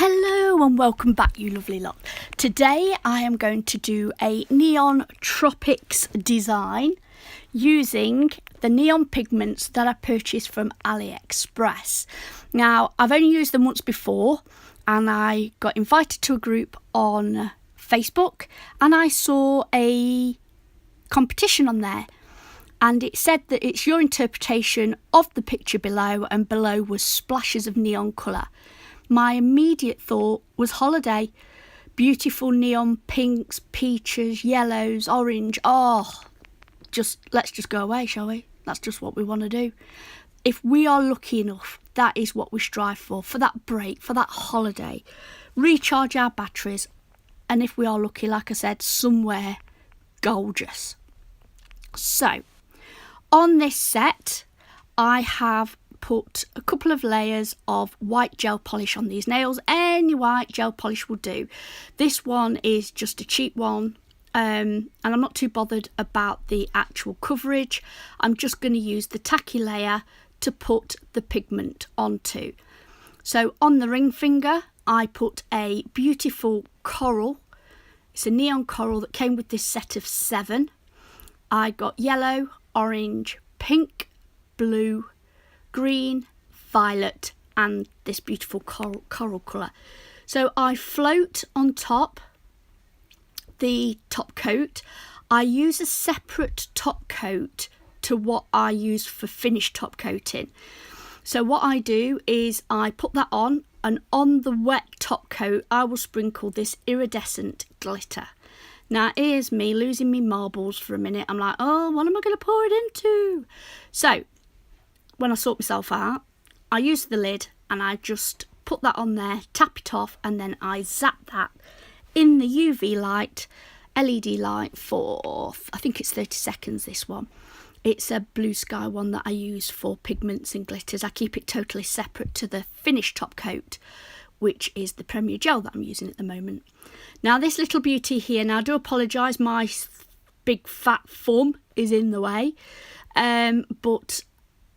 Hello and welcome back, you lovely lot. Today I am going to do a neon Tropics design using the neon pigments that I purchased from AliExpress. Now, I've only used them once before and I got invited to a group on Facebook and I saw a competition on there. And it said that it's your interpretation of the picture below, and below was splashes of neon colour. My immediate thought was holiday. Beautiful neon pinks, peaches, yellows, orange. Oh, let's just go away, shall we? That's just what we want to do. If we are lucky enough, that is what we strive for that break, for that holiday. Recharge our batteries, and if we are lucky, like I said, somewhere gorgeous. So, on this set, I have put a couple of layers of white gel polish on these nails. Any white gel polish will do. This one is just a cheap one, and I'm not too bothered about the actual coverage. I'm just going to use the tacky layer to put the pigment onto. So on the ring finger, I put a beautiful coral. It's a neon coral that came with this set of 7. I got yellow, orange, pink, blue, green, violet, and this beautiful coral colour. So I float on top the top coat. I use a separate top coat to what I use for finished top coating. So what I do is I put that on, and on the wet top coat I will sprinkle this iridescent glitter. Now here's me losing me marbles for a minute. I'm like, oh, what am I going to pour it into? So when I sort myself out, I use the lid and I just put that on there, tap it off, and then I zap that in the UV light, LED light for, I think it's 30 seconds, this one. It's a blue sky one that I use for pigments and glitters. I keep it totally separate to the finished top coat, which is the Premier Gel that I'm using at the moment. Now this little beauty here, now I do apologise, my big fat thumb is in the way, but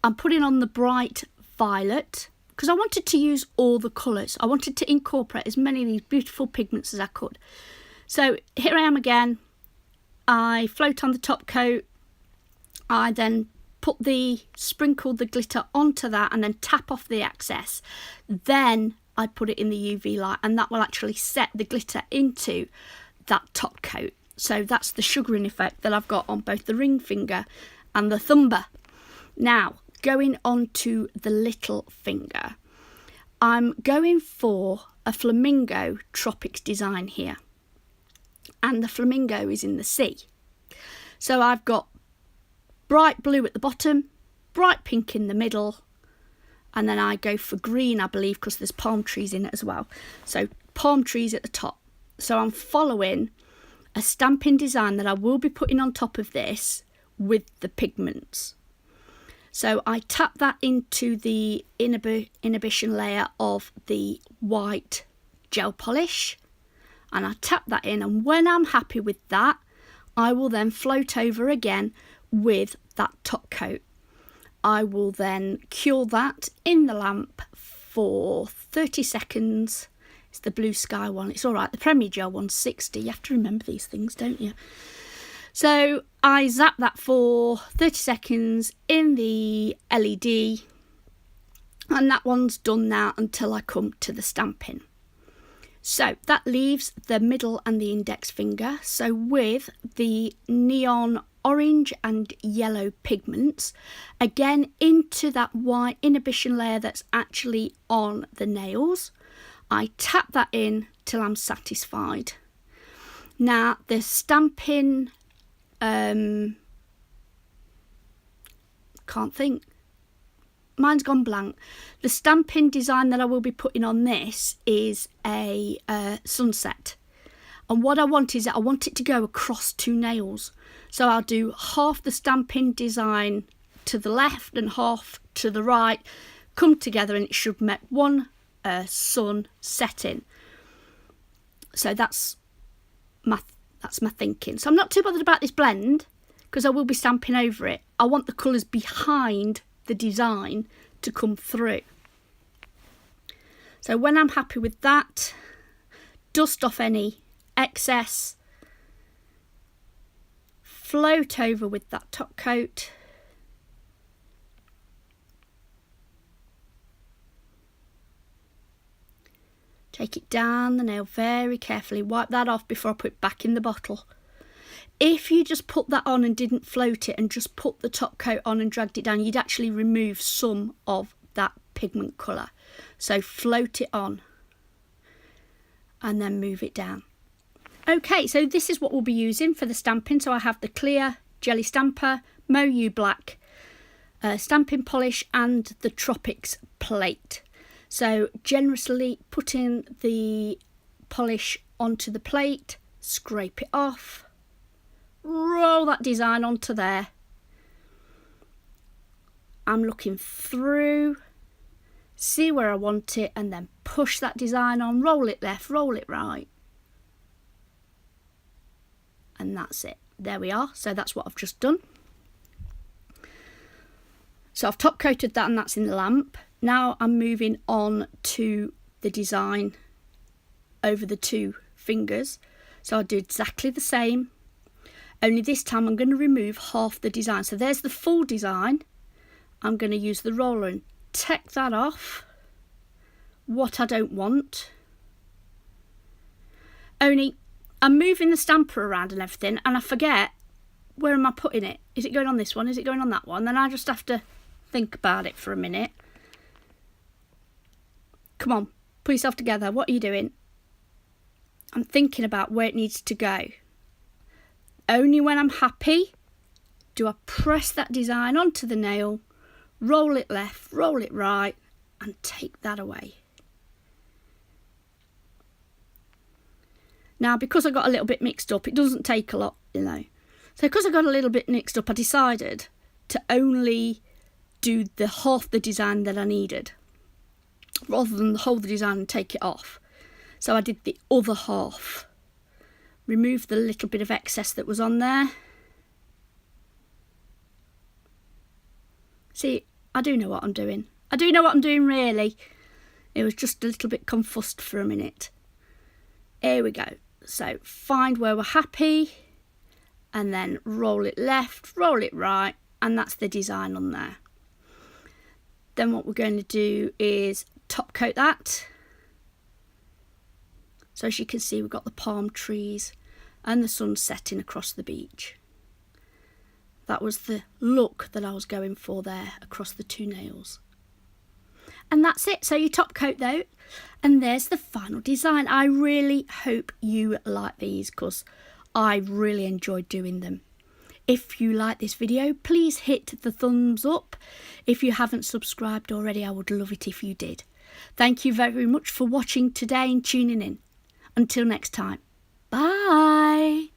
I'm putting on the bright violet because I wanted to use all the colours. I wanted to incorporate as many of these beautiful pigments as I could. So here I am again. I float on the top coat. I then sprinkle the glitter onto that and then tap off the excess. Then I put it in the UV light, and that will actually set the glitter into that top coat. So that's the sugaring effect that I've got on both the ring finger and the thumber. Now, going on to the little finger, I'm going for a flamingo Tropics design here. And the flamingo is in the sea. So I've got bright blue at the bottom, bright pink in the middle, and then I go for green, I believe, because there's palm trees in it as well. So palm trees at the top. So I'm following a stamping design that I will be putting on top of this with the pigments. So I tap that into the inhibition layer of the white gel polish, and I tap that in, and when I'm happy with that, I will then float over again with that top coat. I will then cure that in the lamp for 30 seconds. It's the blue sky one. It's all right. The Premier Gel one's 60. You have to remember these things, don't you? So I zap that for 30 seconds in the LED, and that one's done now until I come to the stamping. So that leaves the middle and the index finger. So with the neon orange and yellow pigments, again into that white inhibition layer that's actually on the nails, I tap that in till I'm satisfied. Now the stamping, can't think, mine's gone blank. The stamping design that I will be putting on this is a sunset, and what I want is that I want it to go across 2 nails. So I'll do half the stamping design to the left and half to the right, come together, and it should make one sun setting. So that's my thinking. So I'm not too bothered about this blend because I will be stamping over it. I want the colours behind the design to come through. So when I'm happy with that, dust off any excess, float over with that top coat, take it down the nail very carefully, wipe that off before I put it back in the bottle. If you just put that on and didn't float it and just put the top coat on and dragged it down, you'd actually remove some of that pigment colour. So float it on and then move it down. Okay, so this is what we'll be using for the stamping. So I have the clear jelly stamper, Moyou black stamping polish and the Tropics plate. So generously putting the polish onto the plate, scrape it off, roll that design onto there. I'm looking through, see where I want it, and then push that design on, roll it left, roll it right. And that's it. There we are. So that's what I've just done. So I've top coated that and that's in the lamp. Now I'm moving on to the design over the two fingers. So I'll do exactly the same, only this time I'm going to remove half the design. So there's the full design. I'm going to use the roller and take that off, what I don't want. Only I'm moving the stamper around and everything, and I forget, where am I putting it? Is it going on this one? Is it going on that one? Then I just have to think about it for a minute. Come on, put yourself together. What are you doing? I'm thinking about where it needs to go. Only when I'm happy do I press that design onto the nail, roll it left, roll it right, and take that away. Now, because I got a little bit mixed up, it doesn't take a lot, you know. So because I got a little bit mixed up, I decided to only do the half the design that I needed, rather than hold the design and take it off. So I did the other half, removed the little bit of excess that was on there. See, I do know what I'm doing. I do know what I'm doing, really. It was just a little bit confused for a minute. Here we go. So find where we're happy and then roll it left, roll it right, and that's the design on there. Then what we're going to do is top coat that. So as you can see, we've got the palm trees and the sun setting across the beach. That was the look that I was going for there across the two nails. And that's it. So you top coat though, and there's the final design. I really hope you like these because I really enjoyed doing them. If you like this video, please hit the thumbs up. If you haven't subscribed already, I would love it if you did. Thank you very much for watching today and tuning in. Until next time, bye.